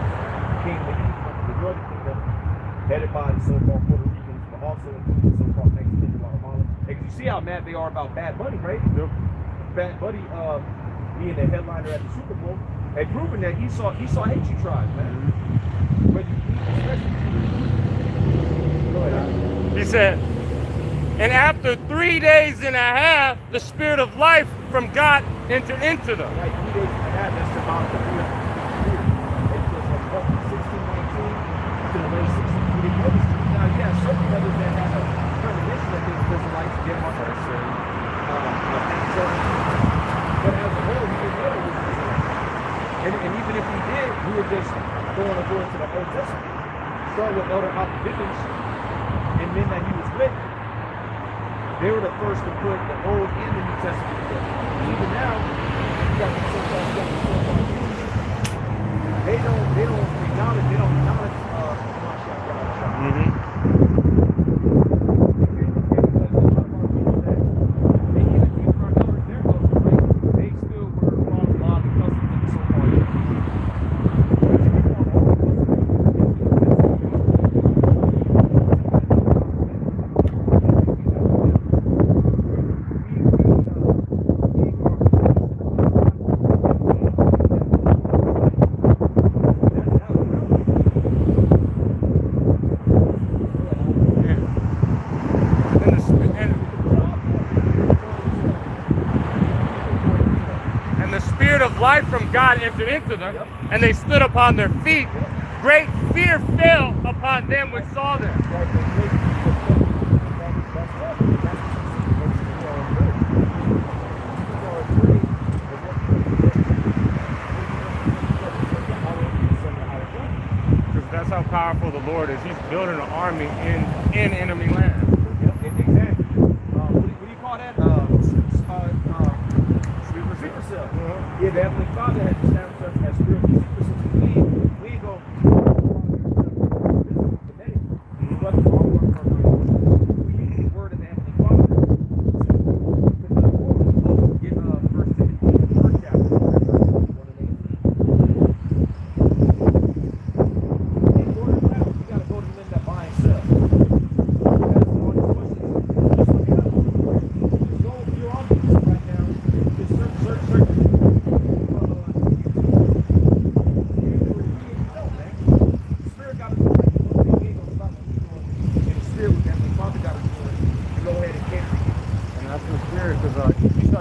The northern kingdom headed by the so-called Puerto Ricans, but also including the so-called Mexicans, Guatemala. And you see how mad they are about Bad Bunny, right? Yep. Bad Bunny being the headliner at the Super Bowl and proving that Esau hates you tribes, man. But go ahead. He said, and after 3 days and a half, the spirit of life from God entered into them. Right, 3 days and a half, that's about the year. It was from 1619 to the late 1680s. Now, you have certain brothers that have a premonition that these Israelites get on us. But as a whole, we didn't know it was Israelites. And even if we did, we were just going to go into the Old Testament. Start with Elder Alpha Dickens and men that he was with. They were the first to put the Old and the New Testament together. Even now, you got these so-called Jews. They don't acknowledge life from God entered into them, Yep. and they stood upon their feet. Yep. Great fear fell upon them which saw them. Because that's how powerful the Lord is. He's building an army in enemy land. Yep, exactly. What do you call that? Sleeper cell. Yeah, the Heavenly Father has established us as spiritual sleeper cells. We go. But the we use the word of the Heavenly Father. Get First Timothy, first chapter, verse 1 and 18. In order to battle, you got to go to them that buy and sell.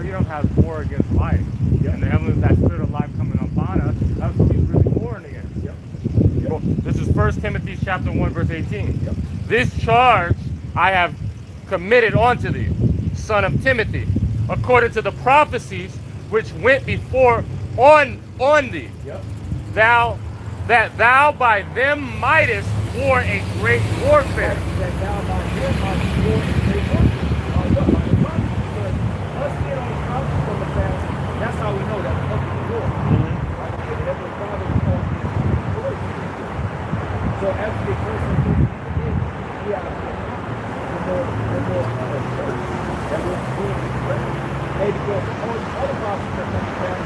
You don't have war against life. Yep. And the heavens, that spirit of life coming upon us, that's what he's really warring against. Yep. Yep. This is 1 Timothy chapter 1, verse 18. Yep. This charge I have committed unto thee, son of Timothy, according to the prophecies which went before on thee. Yep. That thou by them mightest war a great warfare. That thou by them mightest war a great warfare. That's how we know that we're up to the war. Right? The Heavenly Father is calling us to war. So as we get closer and closer to the end, we have to get more church that we're doing this prayer. Maybe because all these other prophecies are coming back.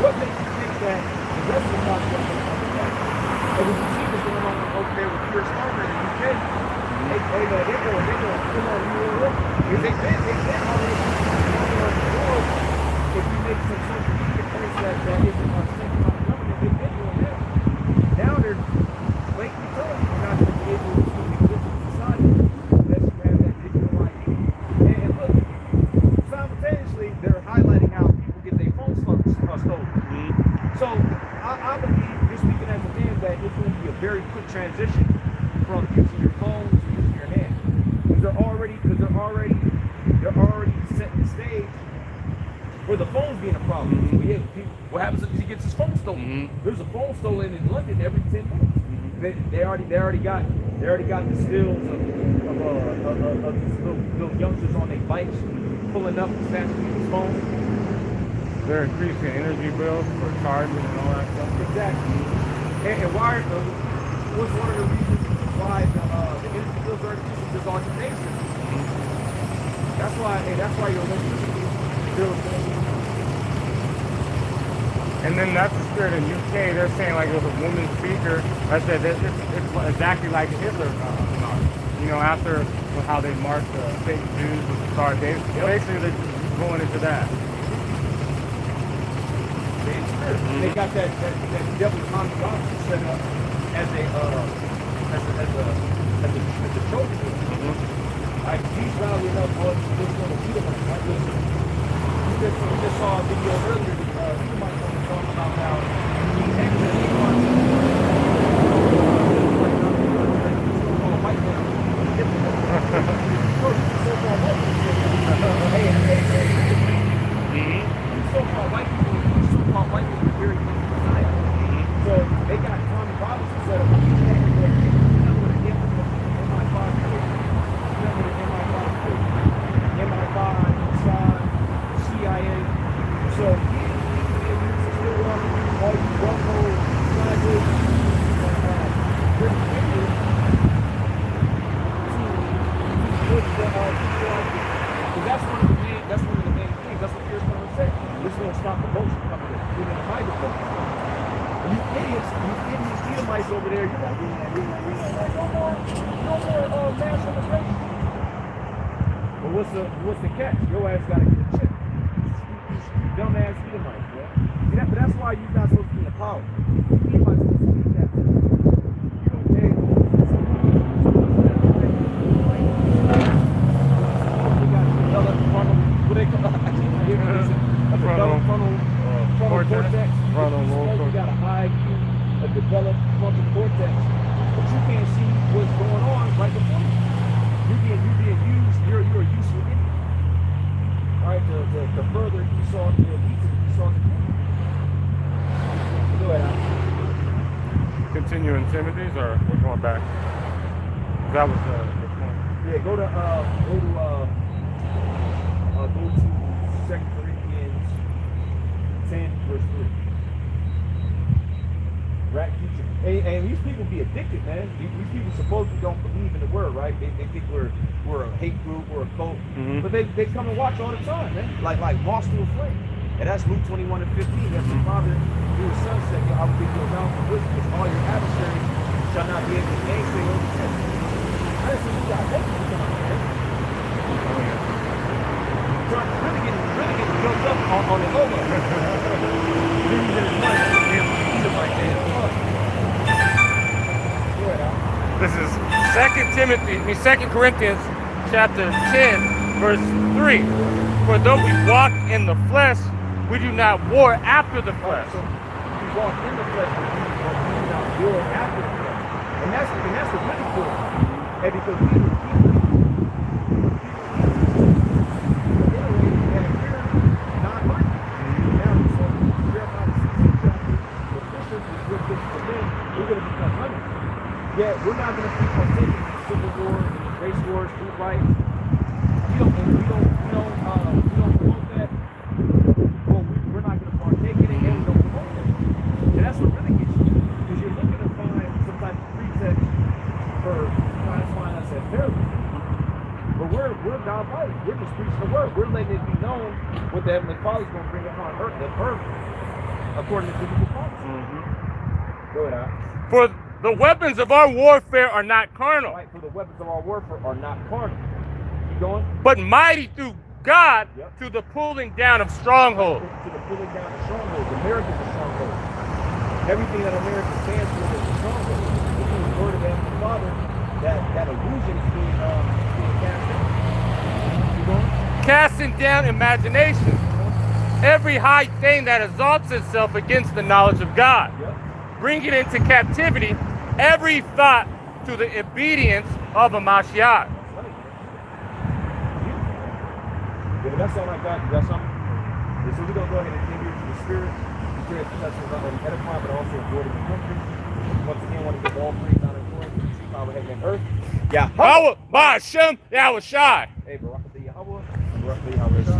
What makes you think that the rest of the prophecies are going to come back? And when you see what's going on over there with Pierce Farmer in the UK, they're going, come on, you know what? Because they've been already on the war. If you make some social media posts that isn't on the same kind of government, they've been doing that. Now they're blatantly telling you you're not going to be able to exist in society unless you have that digital ID. And look, simultaneously, they're highlighting how people get their phones stolen. So I believe, just speaking as a man, that it's going to be a very quick transition from using your phone to using your hand. Because they're already setting the stage for the phones being a problem. What happens if he gets his phone stolen? There's a phone stolen in London every 10 minutes. They already got the stills of these little youngsters on their bikes pulling up and snatching his phone. They're increasing energy bills for charging and all that stuff. Exactly. And why? What's one of the reasons why the energy bills are increasing? Is automation. That's why your electricity bill is going. And then that's the spirit in UK. They're saying like it was a woman speaker. I said that it's exactly like Hitler. You know, after how they marched the fake Jews with the Star of David. Basically, they're going into that. They got that devil Tommy Johnson set up as a trophy. Like he's rowdy enough for us to just want to beat him. Like we just saw a video earlier. You might want to talk about how he actually so-called white man. So-called white people. So-called white people. So-called white people are very good society. So they got Tommy Robinson set up. He's technically CIA. So all you buckhole scientists that's one of the main things. That's what Pierce Farmer said. This is going to stop the motion coming in. We're going to hide the motion. You idiots Edomites over there, you're like, no more mass immigration. But what's the catch? Your ass got to get a check. You dumbass Edomites, bro. See, but that's why you're not supposed to be in power. Edomites supposed to be that. You don't pay. They got another funnel. What they call it? Funnel cortex. Frontal You lobe got a high IQ, a developed frontal cortex, but you can't see what's going on right before you. You being used. You're a useful idiot. All right, to further Esau's Esau's agenda. Go ahead, Al. Continue in Timothy's, or we're going back? That was the point. Yeah, go to 2 Corinthians 10 verse 3. Rat teacher. And these people be addicted, man. These people supposedly don't believe in the word, right? They think we're a hate group, we're a cult. Mm-hmm. But they come and watch all the time, man. Like moths to a flame. And that's Luke 21 and 15. That's the Father through the Son said, I will give you a mouth of wisdom, because all your adversaries shall not be able to gainsay or resist. I didn't see you guys hate me, man. Trump really getting jumped up on the logo. This is 2 Corinthians chapter 10, verse 3. For though we walk in the flesh, we do not war after the flesh. So we walk in the flesh, but we do not war after the flesh. And that's the really cool. And because people yeah, we're not going to be partaking in civil wars, race wars, food fights. We don't promote that. Well, we're not going to partake in it, and we don't promote that. And that's what really gets you, because you're looking to find some type of pretext for trying to find us as terrorists. But we're God-like. We're just preaching the word. We're letting it be known what the Heavenly Father's going to bring upon earth, according to biblical prophecy. Mm-hmm. Go ahead, Al. For the weapons of our warfare are not carnal. Right, for the weapons of our warfare are not carnal. Keep going. But mighty through God to the pulling down of strongholds. To the pulling down of strongholds. America's a stronghold. Everything that America stands for is a stronghold. It's the word of the Heavenly Father that illusion is being cast down. Keep going. Casting down imagination. Every high thing that exalts itself against the knowledge of God. Bringing into captivity every thought to the obedience of a Mashiach. Did that sound like that? You got something? Yeah, so we're going to go ahead and continue to the Spirit. The Spirit is not only edifying, but also avoiding the country. Once again, want to give all praise, honor, and glory to the chief power heaven and earth. Yahweh, Ba'ashem, Yahweh Shai. Hey, Barak Yahweh, Barak Yahweh Shai,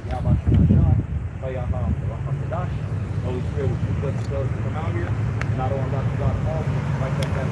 Yahweh Shai, Barak Holy Spirit, would you bless those to come out here? Not only God, all, right back down.